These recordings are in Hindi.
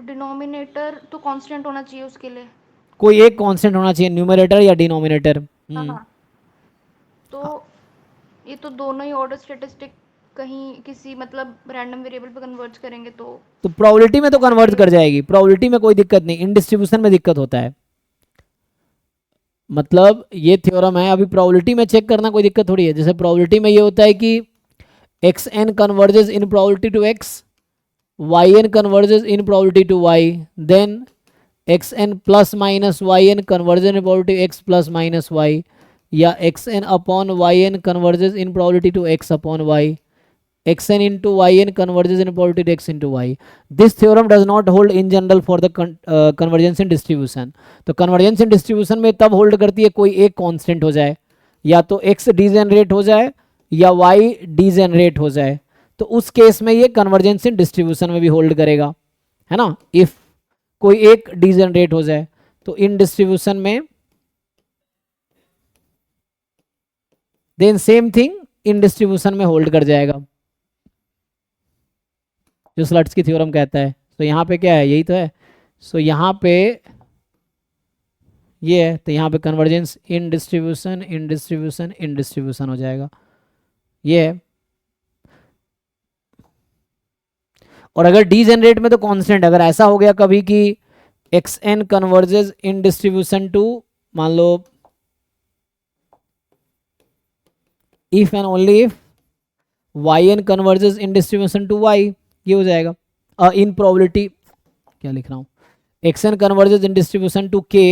डिनोमिनेटर तो कांस्टेंट होना चाहिए उसके लिए। कोई एक कांस्टेंट होना चाहिए, न्यूमरेटर या डिनोमिनेटर। हाँ हाँ, तो ये तो दोनों ही ऑर्डर स्टैटिस्टिक कहीं किसी मतलब रैंडम वेरिएबल पे कन्वर्ज करेंगे तो तो प्रोबेबिलिटी में तो कन्वर्ट ऐसे। कर जाएगी, प्रोबेबिलिटी में कोई दिक्कत नहीं, इन डिस्ट्रीब्यूशन में दिक्कत होता है। मतलब ये थ्योरम है, अभी प्रोबेबिलिटी में चेक करना कोई दिक्कत थोड़ी है। जैसे प्रोबेबिलिटी में ये होता है कि X N converges in probability to X, Y N converges in probability to Y, then X N plus minus Y N converges in probability X plus minus Y, या X N upon Y N converges in probability to X upon Y, xn into yn converges in probability to x into y. This theorem does not hold in general for the convergence in distribution. तो convergence in distribution में तब hold करती है कोई एक constant हो जाए, या तो x degenerate हो जाए या y degenerate हो जाए, तो उस केस में ये convergence in distribution में भी hold करेगा, है ना। if कोई एक degenerate हो जाए तो in distribution में then same thing in distribution में hold कर जाएगा, जो स्लट्स की थ्योरम कहता है। तो यहाँ पे क्या है, यही तो है। सो यहाँ पे ये है, तो यहाँ पे convergence in distribution in distribution in distribution हो जाएगा, ये है। और अगर डी जनरेट में तो कांस्टेंट, अगर ऐसा हो गया कभी कि X N converges in distribution to, मान लो if and only if Y N converges in distribution to Y, ये हो जाएगा। इन प्रोबेबिलिटी क्या लिख रहा हूँ, x N converges in distribution to K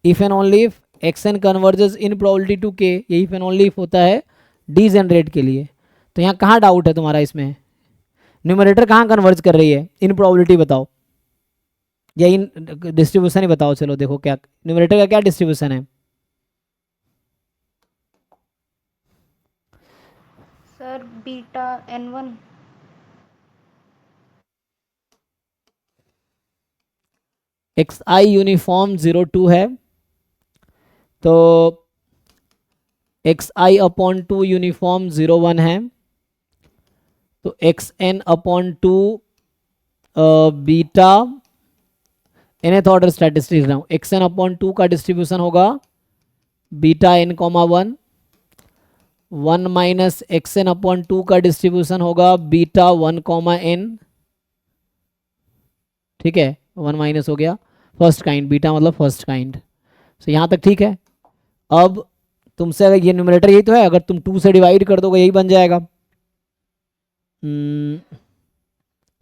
if and only if X N converges in probability to K, ये इफ एंड ओनली इफ होता है डी जनरेट के लिए। तो यहाँ कहाँ डाउट है तुम्हारा इसमें, न्यूमरेटर कहाँ कन्वर्ज कर रही है, इन प्रोबेबिलिटी बताओ या इन डिस्ट्रीब्यूशन ही बताओ। चलो देखो क्या न्यूमरेटर का क्या डिस्ट्रीब्यूशन है। Sir beta n1। एक्स आई यूनिफॉर्म 02 है, तो एक्स आई अपॉन 2 यूनिफॉर्म 01 है, तो x N upon 2 beta nth order statistics रहा हूँ, एक्स एन अपॉन 2 का डिस्ट्रीब्यूशन होगा beta n comma 1, 1 minus x N upon 2 का डिस्ट्रीब्यूशन होगा बीटा 1 कॉमा एन, ठीक है। 1 माइनस हो गया फर्स्ट काइंड, बीटा मतलब फर्स्ट काइंड। सो यहाँ तक ठीक है। अब तुमसे अगर ये न्यूमरेटर यही तो है, अगर तुम 2 से डिवाइड कर दोगे यही बन जाएगा।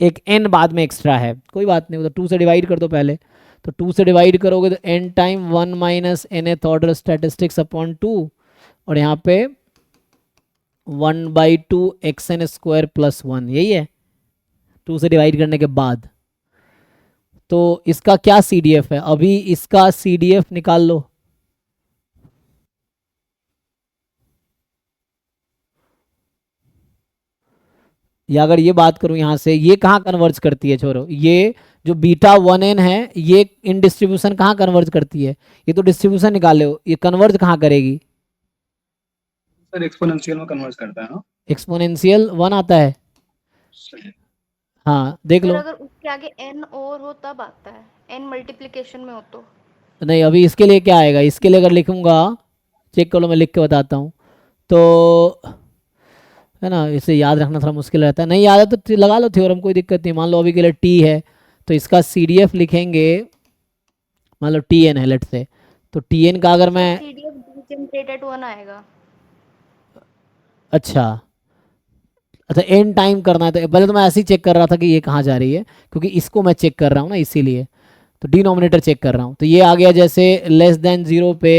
एक n बाद में एक्स्ट्रा है, कोई बात नहीं, तो 2 से डिवाइड कर दो पहले। तो 2 से डिवाइड करोगे तो n time 1 minus nth order statistics upon 2, और यहाँ पे 1/2 एक्स एन स्क्वायर प्लस 1, यही है 2 से डिवाइड करने के बाद। तो इसका क्या CDF है, अभी इसका CDF निकाल लो। या अगर ये बात करूं यहाँ से, ये कहाँ कन्वर्ज करती है छोरो, ये जो बीटा 1n है ये इन डिस्ट्रीब्यूशन कहाँ कन्वर्ज करती है, ये तो डिस्ट्रीब्यूशन निकाले हो, ये कन्वर्ज कहाँ करेगी। सर एक्सपोनेंशियल में कन्वर्ट करता है ना। एक्सपोनेंशियल 1 आता है, सही। हाँ देख सर लो। अगर उसके आगे n और हो तब आता है, n मल्टीप्लिकेशन में हो तो। नहीं अभी इसके लिए क्या आएगा, इसके लिए अगर लिखूंगा, चेक कर लो मैं लिख के बताता हूँ, तो है ना, इसे याद रखना थोड़ा मुश्किल रहता है, नहीं याद है तो लगा लो थ्योरम, कोई दिक्कत नहीं। मान लो अभी के लिए टी है, तो इसका CDF लिखेंगे, मान लो TN है लेट से, तो TN का अगर मैं, CDF जनरेटेड 1 आएगा। अच्छा अच्छा एन टाइम करना है, तो पहले तो मैं ऐसे ही चेक कर रहा था कि ये कहाँ जा रही है, क्योंकि इसको मैं चेक कर रहा हूँ ना इसीलिए, तो डिनोमिनेटर चेक कर रहा हूँ। तो ये आ गया जैसे लेस देन 0 पे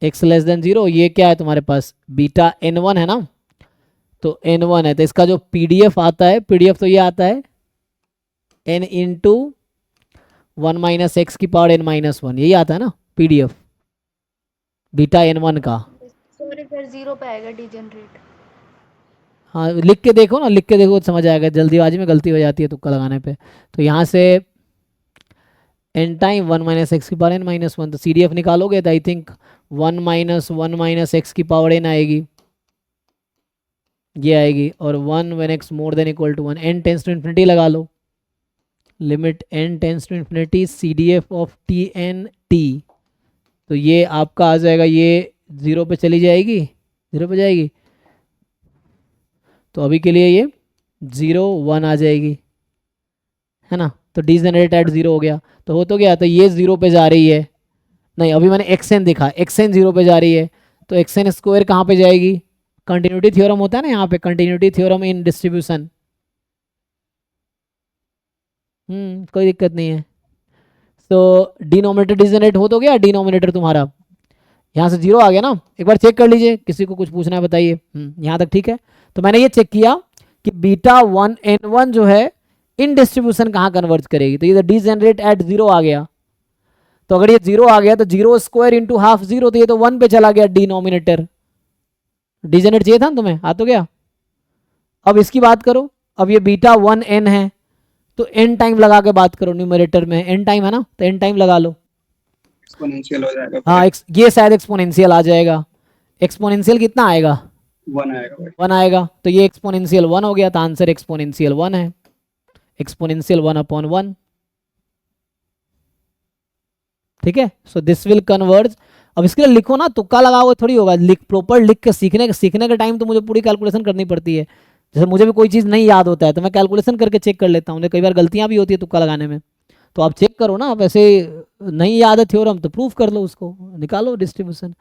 एक्स लेस देन 0, ये क्या है तुम्हारे पास बीटा n1 है ना, तो n1 है, तो इसका जो PDF आता है, PDF तो ये आता है n इंटू 1 माइनस एक्स की पावर n माइनस 1, यही आता है ना PDF बीटा n1 का। सॉरी सर 0 पे आएगा डीजनरेट। हाँ लिख के देखो ना, लिख के देखो तो समझ आएगा, जल्दीबाजी में गलती हो जाती है तुक्का लगाने पे। तो यहाँ से n टाइम 1 माइनस एक्स की पावर n माइनस 1, तो CDF निकालोगे तो आई थिंक 1 माइनस एक्स की पावर n आएगी, ये आएगी, और 1 when x more than equal to 1, n tends to infinity लगा लो, limit n tends to infinity CDF of TNT, तो ये आपका आ जाएगा, ये 0 पे चली जाएगी, 0 पे जाएगी, तो अभी के लिए ये 0 1 आ जाएगी, है ना। तो डिजेनरेट एट 0 हो गया, तो हो तो गया, तो ये 0 पे जा रही है, नहीं अभी मैंने xn दिखा, xn 0 पे जा रही है, तो xn स्क्वायर कहाँ पे जाएगी, कंटिन्यूटी थ्योरम होता है ना यहाँ पे, कंटिन्यूटी थ्योरम इन डिस्ट्रीब्यूशन, कोई दिक्कत नहीं है। तो डिनोमिनेटर डिजेनरेट हो तो गया, डिनोमिनेटर तुम्हारा यहाँ से 0 आ गया ना, एक बार चेक कर लीजिए, किसी को कुछ पूछना है बताइए। यहाँ तक ठीक है। तो मैंने ये चेक किया कि बीटा 1 n1 जो है इन डिस्ट्रीब्यूशन कहाँ कन्वर्ज करेगी, तो ये डिजेनरेट एट 0 आ गया, तो अगर ये 0 आ गया तो 0 स्क्वायर इंटू हाफ 0, तो ये तो 1 पे चला गया डिनोमिनेटर, डिजेनरेट चाहिए था ना तुम्हें, आ तो गया। अब इसकी बात करो, अब ये बीटा 1 n है, तो n टाइम लगा के बात करो, न्यूमरेटर में n टाइम है ना, तो n टाइम लगा लो, एक्सपोनेंशियल हो जाएगा। हाँ ये शायद एक्सपोनेंशियल आ जाएगा, एक्सपोनेंशियल कितना आएगा, 1 आएगा भाई। 1 आएगा, तो ये एक्सपोनेंशियल 1 हो गया, तो आंसर एक्सपोनेंशियल 1 है, एक्सपोनेंशियल 1/1, ठीक है। So this will converge. अब इसके लिए लिखो ना, तुक्का लगाओ थोड़ी होगा, प्रॉपर लिख के सीखने के टाइम तो मुझे पूरी कैलकुलेशन करनी पड़ती है, जैसे मुझे भी कोई चीज़ नहीं याद होता है तो मैं कैलकुलेशन करके चेक कर लेता हूँ, कई बार गलतियाँ भी होती है तुक्का लगाने में, तो आप चेक करो ना, आप ऐसे नहीं याद है थ्योरम तो प्रूफ कर लो, उसको निकालो डिस्ट्रीब्यूशन,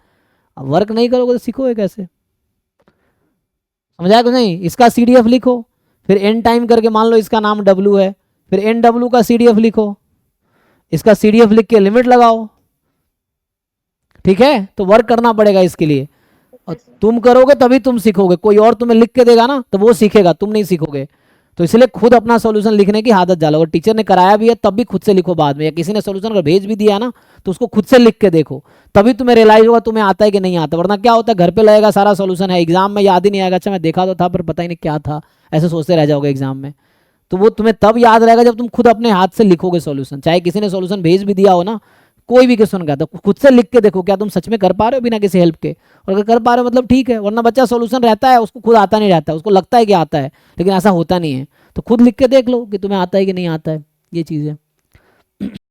अब वर्क नहीं करोगे तो सीखोगे कैसे, समझाया कुछ नहीं। इसका CDF लिखो, फिर n टाइम करके मान लो इसका नाम W है, फिर NW का CDF लिखो, इसका CDF लिख के लिमिट लगाओ, ठीक है। तो वर्क करना पड़ेगा इसके लिए, और तुम करोगे तभी तुम सीखोगे, कोई और तुम्हें लिख के देगा ना तो वो सीखेगा, तुम नहीं सीखोगे, तो इसलिए खुद अपना सॉल्यूशन लिखने की आदत डालो, अगर टीचर ने कराया भी है तब भी खुद से लिखो बाद में, या किसी ने सॉल्यूशन अगर भेज भी दिया ना तो उसको खुद से लिख के देखो, तभी तुम्हें रियलाइज होगा तुम्हें आता है कि नहीं आता, वरना क्या होता है घर पे लगेगा सारा सॉल्यूशन है, एग्जाम में याद ही नहीं आएगा, अच्छा मैं देखा तो था पर पता ही नहीं क्या था, ऐसे सोचते रह जाओगे एग्जाम में, तो वो तुम्हें तब याद रहेगा जब तुम खुद अपने हाथ से लिखोगे सॉल्यूशन, चाहे किसी ने सॉल्यूशन भेज भी दिया हो ना, कोई भी क्वेश्चन का, तो खुद से लिख के देखो क्या तुम सच में कर पा रहे हो बिना किसी हेल्प के, और अगर कर पा रहे हो मतलब ठीक है, वरना बच्चा सॉल्यूशन रहता है उसको खुद आता नहीं रहता है, उसको लगता है कि आता है लेकिन ऐसा होता नहीं है, तो खुद लिख के देख लो कि तुम्हें आता है कि नहीं आता है, ये चीज़ है।